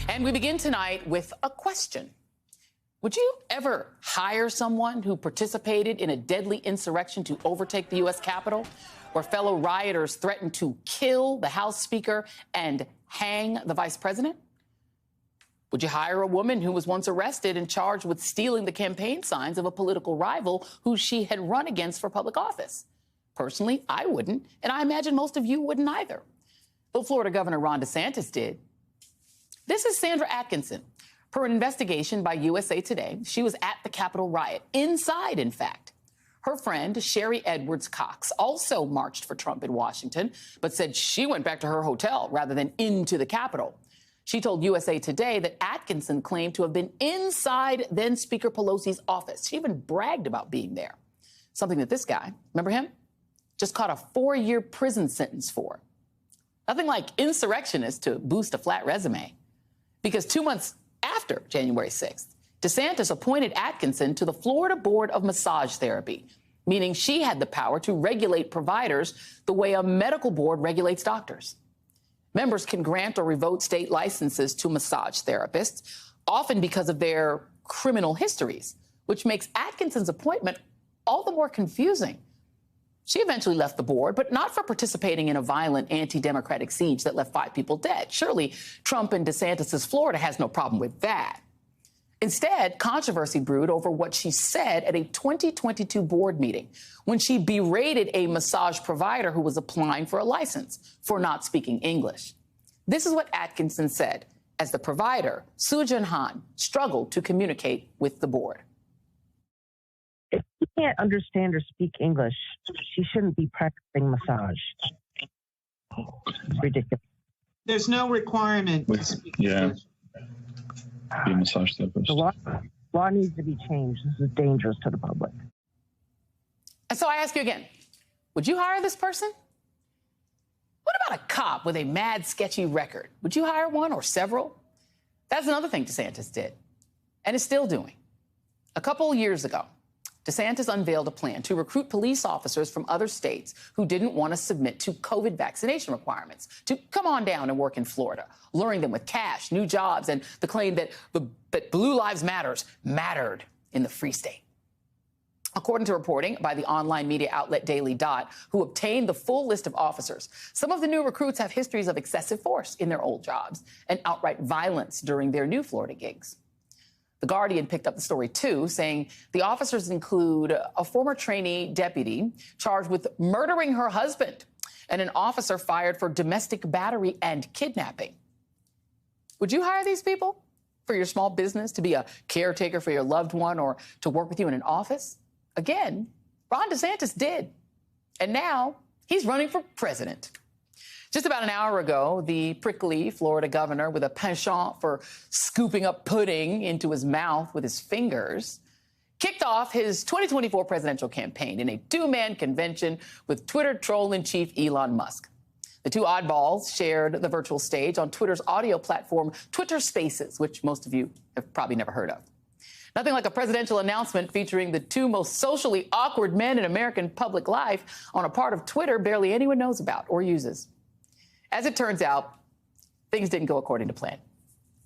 And we begin tonight with a question. Would you ever hire someone who participated in a deadly insurrection to overtake the U.S. Capitol, where fellow rioters threatened to kill the House Speaker and hang the Vice President? Would you hire a woman who was once arrested and charged with stealing the campaign signs of a political rival who she had run against for public office? Personally, I wouldn't, and I imagine most of you wouldn't either. But Florida Governor Ron DeSantis did. This is Sandra Atkinson. Per an investigation by USA Today, she was at the Capitol riot, inside, in fact. Her friend, Sherry Edwards Cox, also marched for Trump in Washington, but said she went back to her hotel rather than into the Capitol. She told USA Today that Atkinson claimed to have been inside then Speaker Pelosi's office. She even bragged about being there. Something that this guy, remember him? Just caught a 4-year prison sentence for. Nothing like insurrectionist to boost a flat resume. Because 2 months after January 6th, DeSantis appointed Atkinson to the Florida Board of Massage Therapy, meaning she had the power to regulate providers the way a medical board regulates doctors. Members can grant or revoke state licenses to massage therapists, often because of their criminal histories, which makes Atkinson's appointment all the more confusing. She eventually left the board, but not for participating in a violent anti-democratic siege that left 5 people dead. Surely Trump and DeSantis' Florida has no problem with that. Instead, controversy brewed over what she said at a 2022 board meeting when she berated a massage provider who was applying for a license for not speaking English. This is what Atkinson said as the provider, Sujin Han, struggled to communicate with the board. If she can't understand or speak English, she shouldn't be practicing massage. It's ridiculous. There's no requirement to speak English. Be a massage therapist. The law needs to be changed. This is dangerous to the public. And so I ask you again, would you hire this person? What about a cop with a mad, sketchy record? Would you hire one or several? That's another thing DeSantis did and is still doing. A couple years ago, DeSantis unveiled a plan to recruit police officers from other states who didn't want to submit to COVID vaccination requirements to come on down and work in Florida, luring them with cash, new jobs, and the claim that Blue Lives Matters mattered in the Free State. According to reporting by the online media outlet Daily Dot, who obtained the full list of officers, some of the new recruits have histories of excessive force in their old jobs and outright violence during their new Florida gigs. The Guardian picked up the story, too, saying the officers include a former trainee deputy charged with murdering her husband and an officer fired for domestic battery and kidnapping. Would you hire these people for your small business, to be a caretaker for your loved one, or to work with you in an office? Again, Ron DeSantis did. And now he's running for president. Just about an hour ago, the prickly Florida governor with a penchant for scooping up pudding into his mouth with his fingers kicked off his 2024 presidential campaign in a 2-man convention with Twitter troll-in-chief Elon Musk. The two oddballs shared the virtual stage on Twitter's audio platform, Twitter Spaces, which most of you have probably never heard of. Nothing like a presidential announcement featuring the two most socially awkward men in American public life on a part of Twitter barely anyone knows about or uses. As it turns out, things didn't go according to plan.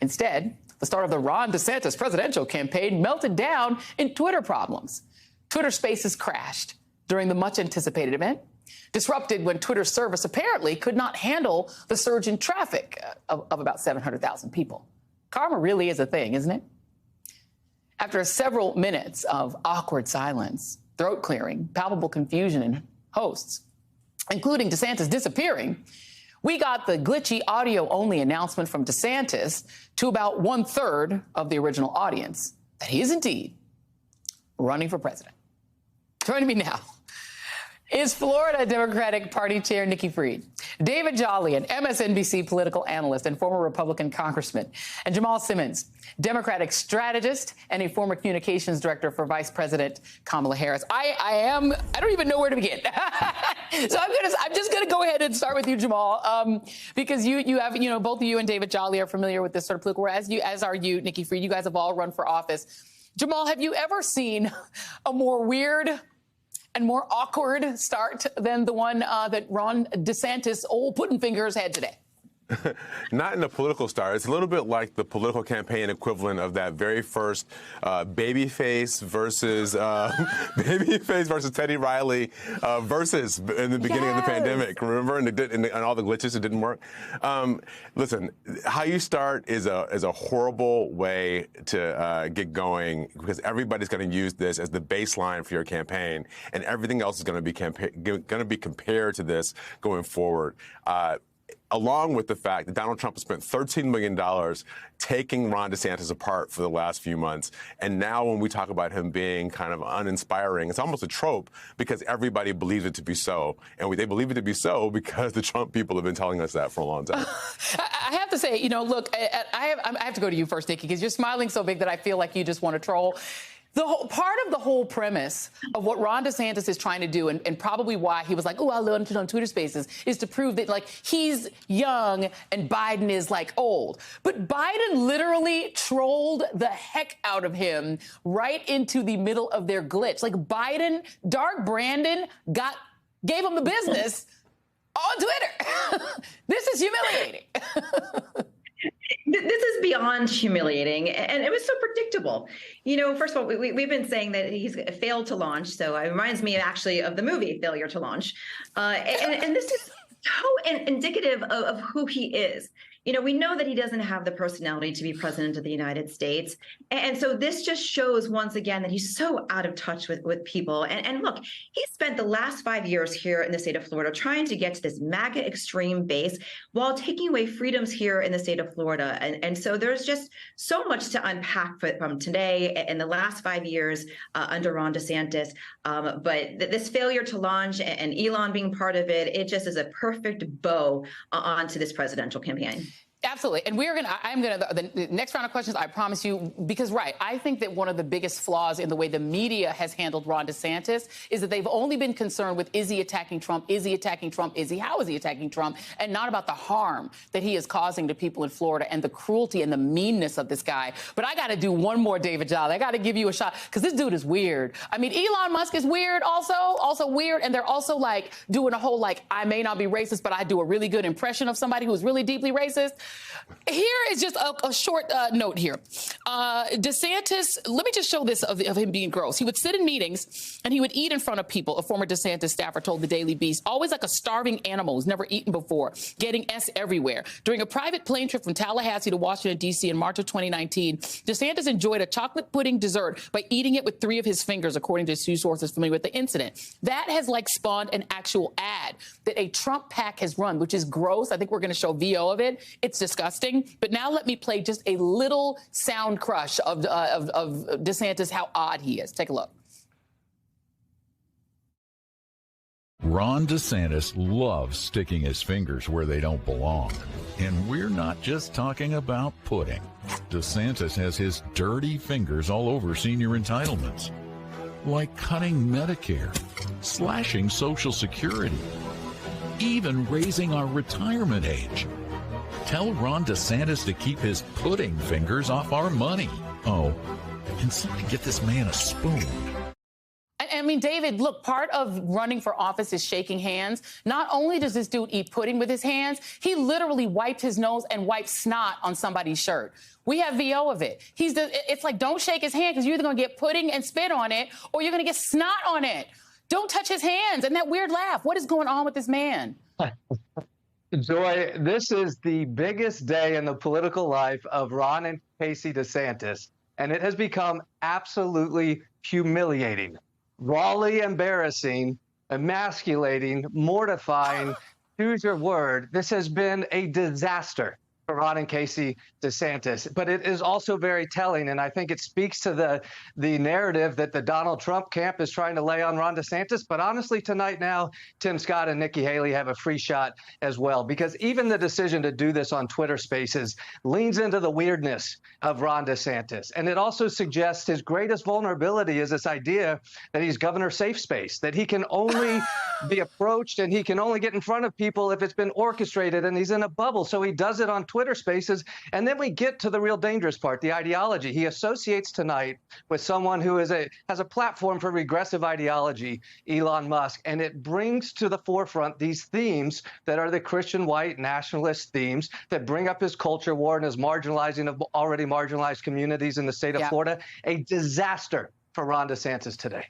Instead, the start of the Ron DeSantis presidential campaign melted down in Twitter problems. Twitter Spaces crashed during the much-anticipated event, disrupted when Twitter's service apparently could not handle the surge in traffic of about 700,000 people. Karma really is a thing, isn't it? After several minutes of awkward silence, throat clearing, palpable confusion in hosts, including DeSantis disappearing, we got the glitchy audio-only announcement from DeSantis to about 1/3 of the original audience that he is indeed running for president. Joining me now is Florida Democratic Party Chair Nikki Fried, David Jolly, an MSNBC political analyst and former Republican congressman, and Jamal Simmons, Democratic strategist and a former communications director for Vice President Kamala Harris. I don't even know where to begin. So I'm just gonna go ahead and start with you, Jamal, because you have, both of you and David Jolly are familiar with this sort of political, as are you, Nikki Fried. You guys have all run for office. Jamal, have you ever seen a more weird and more awkward start than the one that Ron DeSantis, old pudding fingers, had today? Not in the political star. It's a little bit like the political campaign equivalent of that very first Babyface versus Teddy Riley versus in the beginning of the pandemic. Remember, and all the glitches, it didn't work. Listen, how you start is a horrible way to get going, because everybody's going to use this as the baseline for your campaign, and everything else is going to be compared to this going forward. Along with the fact that Donald Trump has spent $13 million taking Ron DeSantis apart for the last few months. And now when we talk about him being kind of uninspiring, it's almost a trope because everybody believes it to be so. And they believe it to be so because the Trump people have been telling us that for a long time. I have to say, look, I have to go to you first, Nikki, because you're smiling so big that I feel like you just want to troll. Part of the whole premise of what Ron DeSantis is trying to do, and probably why he was like, oh, I'll learn to on Twitter Spaces, is to prove that, like, he's young and Biden is, like, old. But Biden literally trolled the heck out of him right into the middle of their glitch. Like, Dark Brandon gave him the business on Twitter. This is humiliating. This is beyond humiliating, and it was so predictable. First of all, we've been saying that he's failed to launch, so it reminds me actually of the movie Failure to Launch. And this is so indicative of who he is. We know that he doesn't have the personality to be president of the United States. And so this just shows once again that he's so out of touch with people. And look, he spent the last 5 years here in the state of Florida trying to get to this MAGA extreme base while taking away freedoms here in the state of Florida. And so there's just so much to unpack from today and the last 5 years under Ron DeSantis. But this failure to launch and Elon being part of it, it just is a perfect bow onto this presidential campaign. Absolutely. And the next round of questions, I promise you, because, right, I think that one of the biggest flaws in the way the media has handled Ron DeSantis is that they've only been concerned with, is he attacking Trump? Is he attacking Trump? How is he attacking Trump? And not about the harm that he is causing to people in Florida and the cruelty and the meanness of this guy. But I got to do one more, David Jolly. I got to give you a shot, because this dude is weird. I mean, Elon Musk is weird also weird. And they're also, like, doing a whole, like, I may not be racist, but I do a really good impression of somebody who's really deeply racist. Here is just a short note here. DeSantis, let me just show this of him being gross. He would sit in meetings and he would eat in front of people. A former DeSantis staffer told the Daily Beast, always like a starving animal who's never eaten before, getting S everywhere. During a private plane trip from Tallahassee to Washington, D.C. in March of 2019, DeSantis enjoyed a chocolate pudding dessert by eating it with 3 of his fingers, according to 2 sources familiar with the incident. That has, like, spawned an actual ad that a Trump PAC has run, which is gross. I think we're going to show VO of it. It's disgusting. But now let me play just a little sound crush of DeSantis, how odd he is. Take a look. Ron DeSantis loves sticking his fingers where they don't belong. And we're not just talking about pudding. DeSantis has his dirty fingers all over senior entitlements, like cutting Medicare, slashing Social Security, even raising our retirement age. Tell Ron DeSantis to keep his pudding fingers off our money. Oh, can somebody get this man a spoon? I mean, David, look, part of running for office is shaking hands. Not only does this dude eat pudding with his hands, he literally wiped his nose and wiped snot on somebody's shirt. We have VO of it. It's like, don't shake his hand, because you're either going to get pudding and spit on it or you're going to get snot on it. Don't touch his hands. And that weird laugh. What is going on with this man? Joy, this is the biggest day in the political life of Ron and Casey DeSantis, and it has become absolutely humiliating, rawly embarrassing, emasculating, mortifying. Choose your word. This has been a disaster for Ron and Casey DeSantis, but it is also very telling, and I think it speaks to the narrative that the Donald Trump camp is trying to lay on Ron DeSantis. But honestly, tonight now, Tim Scott and Nikki Haley have a free shot as well, because even the decision to do this on Twitter Spaces leans into the weirdness of Ron DeSantis, and it also suggests his greatest vulnerability is this idea that he's governor safe space, that he can only be approached and he can only get in front of people if it's been orchestrated and he's in a bubble. So he does it on Twitter. Twitter Spaces. And then we get to the real dangerous part, the ideology. He associates tonight with someone who has a platform for regressive ideology, Elon Musk, and it brings to the forefront these themes that are the Christian white nationalist themes that bring up his culture war and his marginalizing of already marginalized communities in the state of Florida. A disaster for Ron DeSantis today.